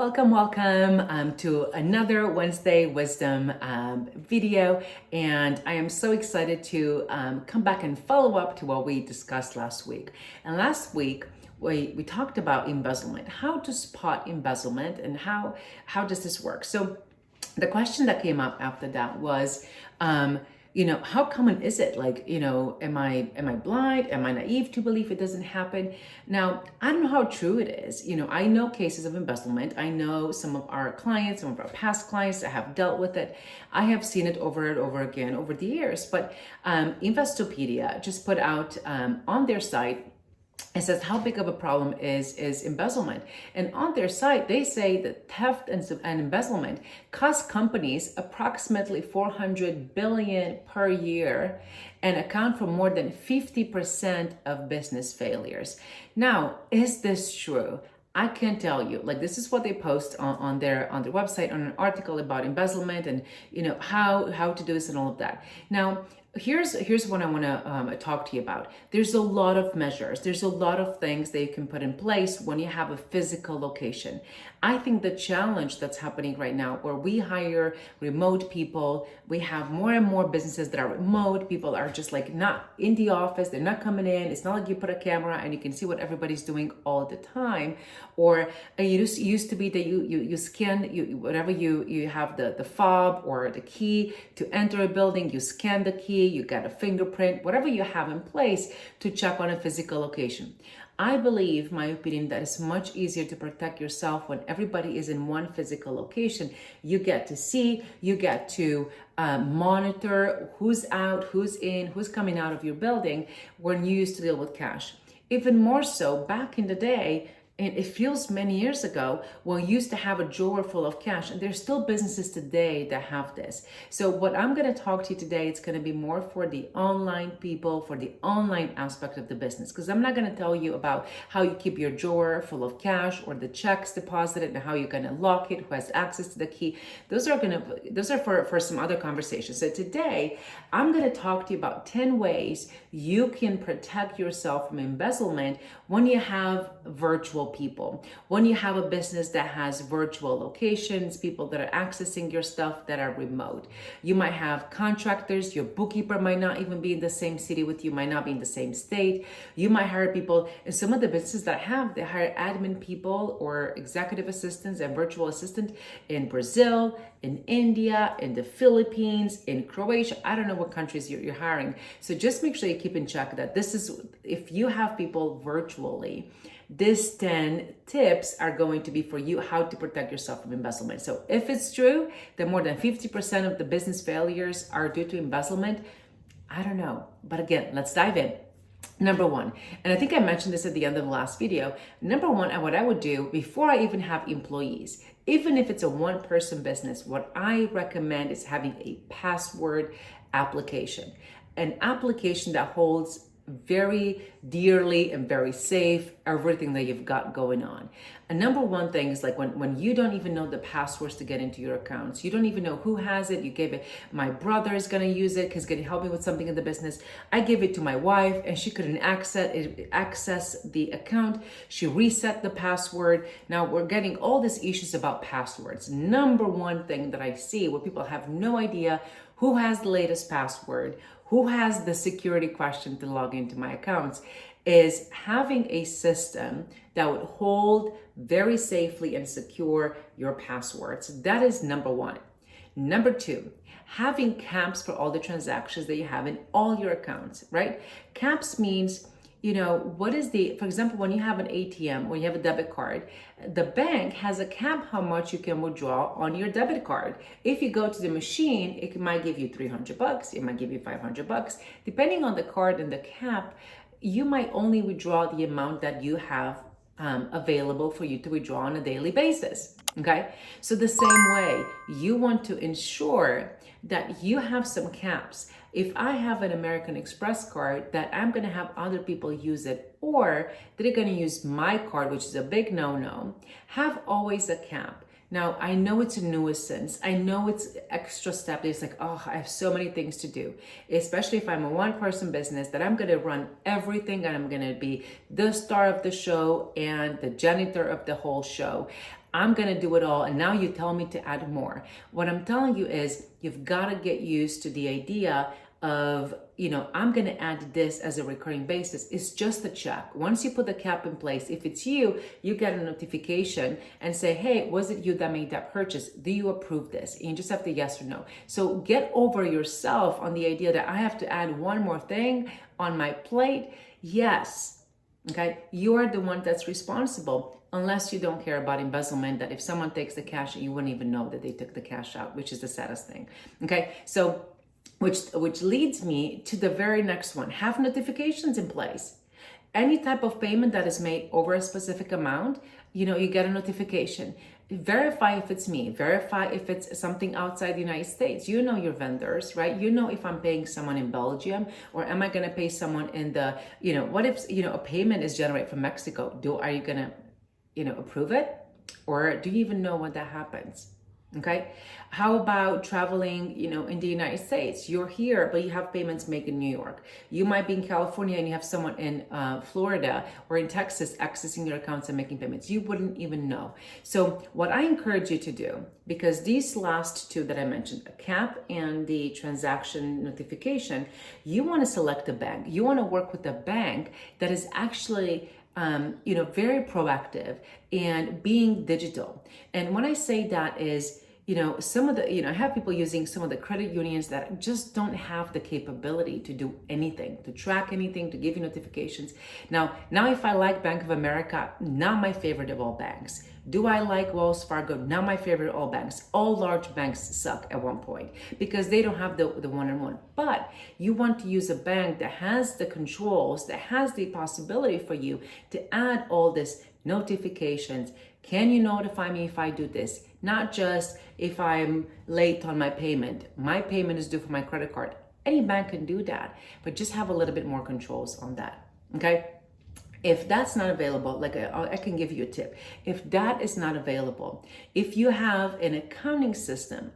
Welcome to another Wednesday Wisdom video. And I am so excited to come back and follow up to what we discussed last week. And last week, we talked about embezzlement, how to spot embezzlement and how does this work? So the question that came up after that was, how common is it? Like, am I blind? Am I naive to believe it doesn't happen? Now, I don't know how true it is. I know cases of embezzlement. I know some of our clients, some of our past clients that have dealt with it. I have seen it over and over again over the years. But Investopedia just put out on their site, it says how big of a problem is embezzlement. And on their site, they say that theft and embezzlement cost companies approximately $400 billion per year and account for more than 50% of business failures. Now, is this true? I can't tell you. Like, this is what they post on their website, on an article about embezzlement and how to do this and all of that. Now, here's what I want to talk to you about. There's a lot of measures. There's a lot of things that you can put in place when you have a physical location. I think the challenge that's happening right now, where we hire remote people, we have more and more businesses that are remote. People are just like not in the office. They're not coming in. It's not like you put a camera and you can see what everybody's doing all the time. Or it used to be that you scan, whatever you have the fob or the key to enter a building, you scan the key, you get a fingerprint, whatever you have in place to check on a physical location. I believe, my opinion, that it's much easier to protect yourself when everybody is in one physical location. You get to see, you get to monitor who's out, who's in, who's coming out of your building when you used to deal with cash. Even more so, back in the day, and it feels many years ago, when we used to have a drawer full of cash, and there's still businesses today that have this. So what I'm going to talk to you today, it's going to be more for the online people, for the online aspect of the business, because I'm not going to tell you about how you keep your drawer full of cash or the checks deposited and how you're going to lock it, who has access to the key. Those are for some other conversations. So today, I'm going to talk to you about 10 ways you can protect yourself from embezzlement when you have virtual people, when you have a business that has virtual locations, people that are accessing your stuff that are remote. You might have contractors, your bookkeeper might not even be in the same city with you, might not be in the same state. You might hire people, and some of the businesses that they hire admin people or executive assistants and virtual assistant in Brazil, in India, in the Philippines, in Croatia. I don't know what countries you're hiring. So just make sure you keep in check that this is, if you have people virtually, these 10 tips are going to be for you how to protect yourself from embezzlement. So if it's true that more than 50% of the business failures are due to embezzlement, I don't know. But again, let's dive in. Number one, and I think I mentioned this at the end of the last video. Number one, and what I would do before I even have employees, even if it's a one-person business, what I recommend is having a password application, an application that holds very dearly and very safe everything that you've got going on. And number one thing is like when you don't even know the passwords to get into your accounts, you don't even know who has it. You gave it, my brother is going to use it because he's going to help me with something in the business. I gave it to my wife and she couldn't access the account. She reset the password. Now we're getting all these issues about passwords. Number one thing that I see where people have no idea who has the latest password, who has the security question to log into my accounts, is having a system that would hold very safely and secure your passwords. That is number one. Number two, having caps for all the transactions that you have in all your accounts, right? Caps means, what is for example, when you have an ATM, when you have a debit card, the bank has a cap how much you can withdraw on your debit card. If you go to the machine, it might give you $300, it might give you $500. Depending on the card and the cap, you might only withdraw the amount that you have available for you to withdraw on a daily basis. Okay, so the same way, you want to ensure that you have some caps. If I have an American Express card, that I'm going to have other people use it, or they're going to use my card, which is a big no-no, have always a cap. Now, I know it's a nuisance. I know it's extra step. It's like, oh, I have so many things to do, especially if I'm a one-person business that I'm going to run everything and I'm going to be the star of the show and the janitor of the whole show. I'm going to do it all. And now you tell me to add more. What I'm telling you is you've got to get used to the idea of, I'm going to add this as a recurring basis. It's just a check. Once you put the cap in place, if it's you, you get a notification and say, hey, was it you that made that purchase? Do you approve this? And you just have to yes or no. So get over yourself on the idea that I have to add one more thing on my plate. Yes. Okay. You are the one that's responsible, unless you don't care about embezzlement, that if someone takes the cash, you wouldn't even know that they took the cash out, which is the saddest thing. Okay. So which leads me to the very next one. Have notifications in place. Any type of payment that is made over a specific amount, you get a notification. Verify if it's me. Verify if it's something outside the United States. You know your vendors, right? You know if I'm paying someone in Belgium, or am I going to pay someone in the, what if, a payment is generated from Mexico? Are you going to, approve it? Or do you even know when that happens? Okay. How about traveling, in the United States? You're here, but you have payments made in New York. You might be in California and you have someone in Florida or in Texas accessing your accounts and making payments. You wouldn't even know. So what I encourage you to do, because these last two that I mentioned, a cap and the transaction notification, you want to select a bank. You want to work with a bank that is actually very proactive and being digital. And when I say that is, some of the, I have people using some of the credit unions that just don't have the capability to do anything, to track anything, to give you notifications. Now if I like Bank of America, not my favorite of all banks. Do I like Wells Fargo? Not my favorite of all banks. All large banks suck at one point because they don't have the one-on-one. But you want to use a bank that has the controls, that has the possibility for you to add all this notifications. Can you notify me if I do this? Not just if I'm late on my payment. My payment is due for my credit card. Any bank can do that, but just have a little bit more controls on that. Okay. If that's not available, like I can give you a tip. If that is not available, if you have an accounting system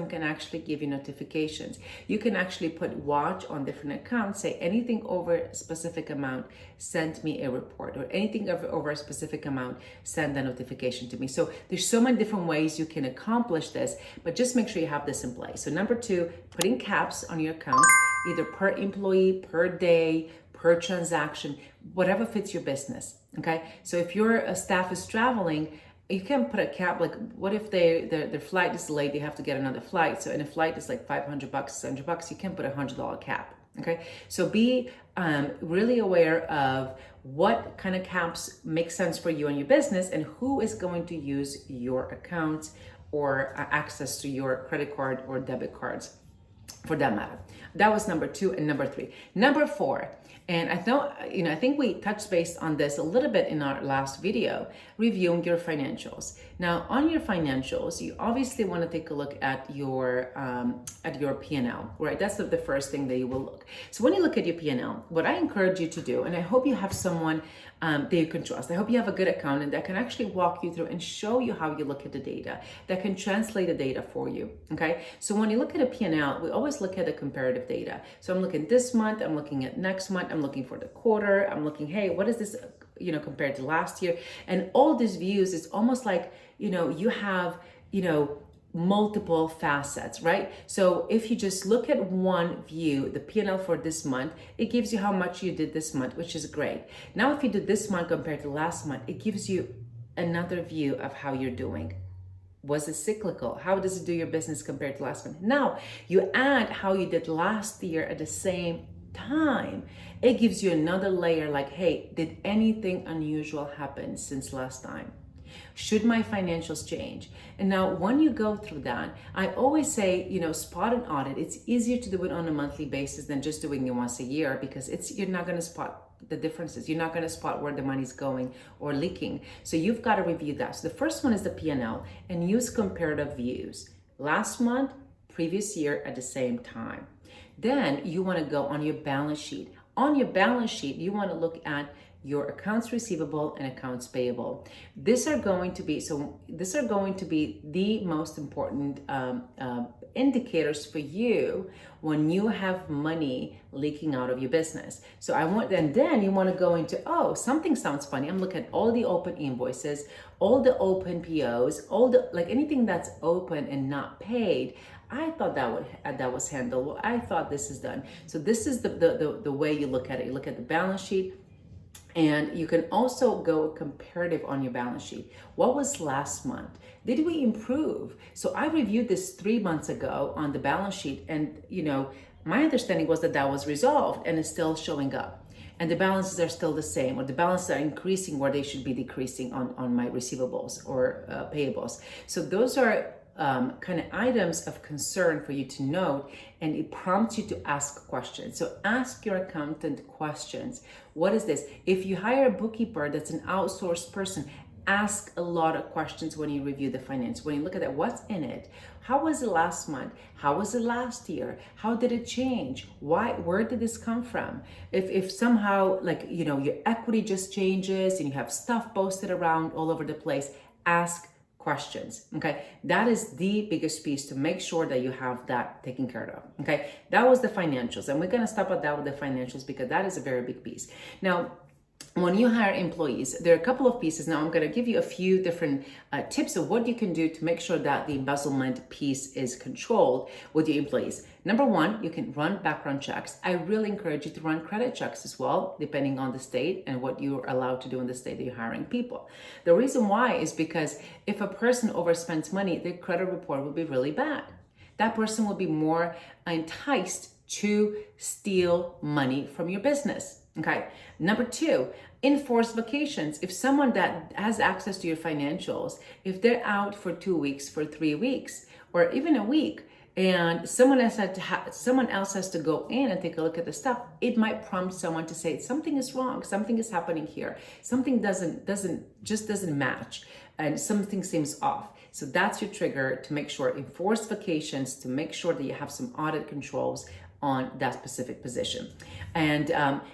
can actually give you notifications. You can actually put watch on different accounts, say anything over a specific amount, send me a report, or anything over a specific amount, send a notification to me. So there's so many different ways you can accomplish this, but just make sure you have this in place. So number 2, putting caps on your accounts, either per employee, per day, per transaction, whatever fits your business. Okay. So if your staff is traveling, you can put a cap. Like, what if their flight is delayed? They have to get another flight. So in a flight is like $500, $600. You can put $100 cap. Okay. So be really aware of what kind of caps make sense for you and your business, and who is going to use your accounts or access to your credit card or debit cards, for that matter. That was number 2 and number 3. Number 4, and I think we touched base on this a little bit in our last video, reviewing your financials. Now, on your financials, you obviously want to take a look at your P&L, right? That's the first thing that you will look. So when you look at your P&L, what I encourage you to do, and I hope you have someone that you can trust. I hope you have a good accountant that can actually walk you through and show you how you look at the data, that can translate the data for you, okay? So when you look at a P&L, we always look at the comparative data. So I'm looking this month, I'm looking at next month, I'm looking for the quarter, I'm looking, hey, what is this, compared to last year? And all these views, it's almost like, you have, multiple facets, right? So if you just look at one view, the P&L for this month, it gives you how much you did this month, which is great. Now, if you do this month compared to last month, it gives you another view of how you're doing. Was it cyclical? How does it do your business compared to last month? Now, you add how you did last year at the same time. It gives you another layer like, hey, did anything unusual happen since last time? Should my financials change? And now when you go through that, I always say, spot an audit. It's easier to do it on a monthly basis than just doing it once a year, because you're not going to spot the differences. You're not going to spot where the money's going or leaking. So you've got to review that. So the first one is the P&L, and use comparative views. Last month, previous year at the same time. Then you want to go on your balance sheet. On your balance sheet, you want to look at your accounts receivable and accounts payable. These are going to be the most important indicators for you when you have money leaking out of your business. So and then you want to go into, oh, something sounds funny. I'm looking at all the open invoices, all the open POs, like anything that's open and not paid. I thought that was handled. Well, I thought this is done. So this is the way you look at it. You look at the balance sheet, and you can also go comparative on your balance sheet. What was last month? Did we improve? So I reviewed this 3 months ago on the balance sheet, and my understanding was that was resolved and is still showing up. And the balances are still the same, or the balances are increasing where they should be decreasing on my receivables or payables. So those are kind of items of concern for you to note, and it prompts you to ask questions. So ask your accountant questions. What is this? If you hire a bookkeeper that's an outsourced person, ask a lot of questions when you review the finance. When you look at that, what's in it? How was it last month? How was it last year? How did it change? Where did this come from? If somehow, your equity just changes and you have stuff posted around all over the place, ask questions. Okay, that is the biggest piece to make sure that you have that taken care of. Okay, that was the financials, and we're going to stop at that with the financials because that is a very big piece. Now, when you hire employees, there are a couple of pieces. Now I'm going to give you a few different tips of what you can do to make sure that the embezzlement piece is controlled with your employees. Number one, you can run background checks. I really encourage you to run credit checks as well, depending on the state and what you're allowed to do in the state that you're hiring people. The reason why is because if a person overspends money, their credit report will be really bad. That person will be more enticed to steal money from your business. Okay. Number two, enforce vacations. If someone that has access to your financials, if they're out for 2 weeks, for 3 weeks, or even a week, and someone else has to go in and take a look at the stuff, it might prompt someone to say something is wrong, something is happening here, something doesn't match, and something seems off. So that's your trigger to make sure, enforce vacations, to make sure that you have some audit controls on that specific position. And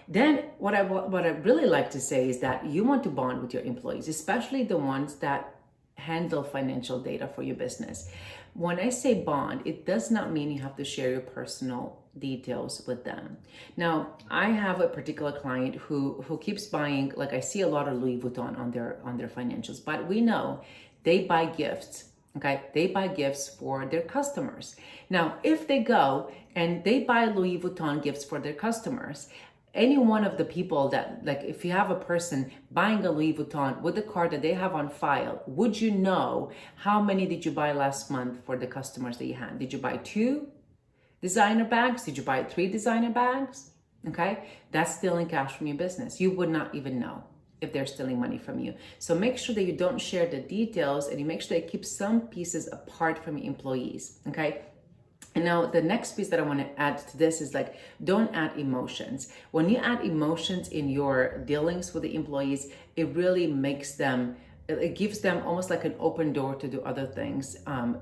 then what I really like to say is that you want to bond with your employees, especially the ones that handle financial data for your business. When I say bond, it does not mean you have to share your personal details with them. Now, I have a particular client who keeps buying, like I see a lot of Louis Vuitton on their financials, but we know they buy gifts. Okay, they buy gifts for their customers. Now, if they go and they buy Louis Vuitton gifts for their customers, any one of the people that, like, if you have a person buying a Louis Vuitton with the card that they have on file, would you know how many did you buy last month for the customers that you had? Did you buy 2 designer bags? Did you buy 3 designer bags? Okay, that's stealing cash from your business. You would not even know if they're stealing money from you. So make sure that you don't share the details, and you make sure that you keep some pieces apart from your employees, okay? And now the next piece that I want to add to this is, like, don't add emotions. When you add emotions in your dealings with the employees, it really makes them, it gives them almost like an open door to do other things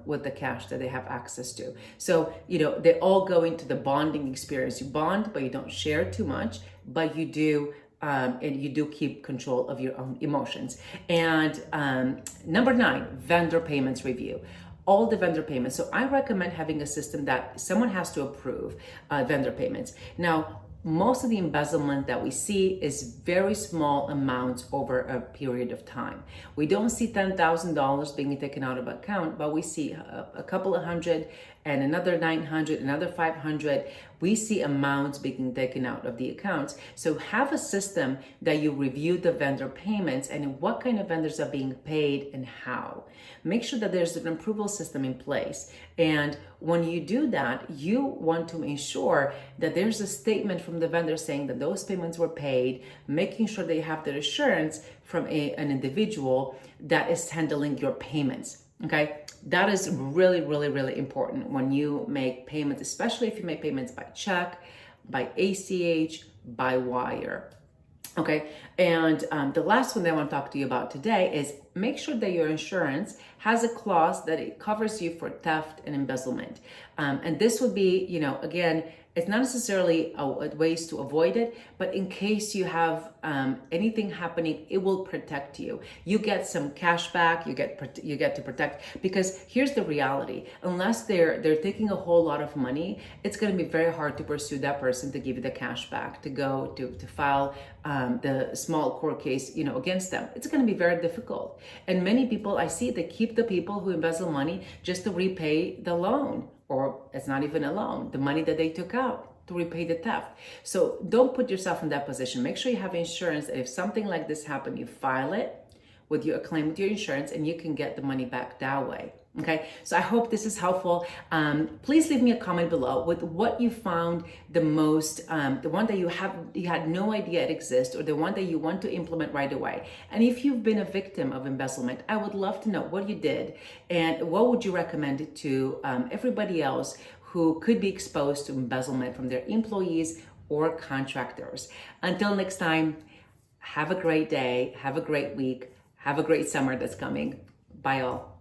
with the cash that they have access to. So, they all go into the bonding experience. You bond, but you don't share too much, but you do and you do keep control of your own emotions. And number 9, vendor payments review. All the vendor payments. So I recommend having a system that someone has to approve vendor payments. Now, most of the embezzlement that we see is very small amounts over a period of time. We don't see $10,000 being taken out of account, but we see a couple of hundred and another 900, another 500. We see amounts being taken out of the accounts. So have a system that you review the vendor payments and what kind of vendors are being paid and how. Make sure that there's an approval system in place. And when you do that, you want to ensure that there's a statement from the vendor saying that those payments were paid, making sure that you have the assurance from an individual that is handling your payments. Okay, that is really, really, really important when you make payments, especially if you make payments by check, by ACH, by wire. Okay, and the last one that I want to talk to you about today is make sure that your insurance has a clause that it covers you for theft and embezzlement. And this would be, again, It's not necessarily ways to avoid it, but in case you have anything happening, it will protect you. You get some cash back. You get to protect, because here's the reality: unless they're taking a whole lot of money, it's going to be very hard to pursue that person to give you the cash back, to go to file the small court case, against them. It's going to be very difficult. And many people I see, they keep the people who embezzle money just to repay the loan, or it's not even a loan, the money that they took out to repay the theft. So don't put yourself in that position. Make sure you have insurance, that if something like this happens, you file it with a claim with your insurance, and you can get the money back that way. Okay, so I hope this is helpful. Please leave me a comment below with what you found the most, the one that you had no idea it exists, or the one that you want to implement right away. And if you've been a victim of embezzlement, I would love to know what you did and what would you recommend to everybody else who could be exposed to embezzlement from their employees or contractors. Until next time, have a great day, have a great week, have a great summer that's coming. Bye all.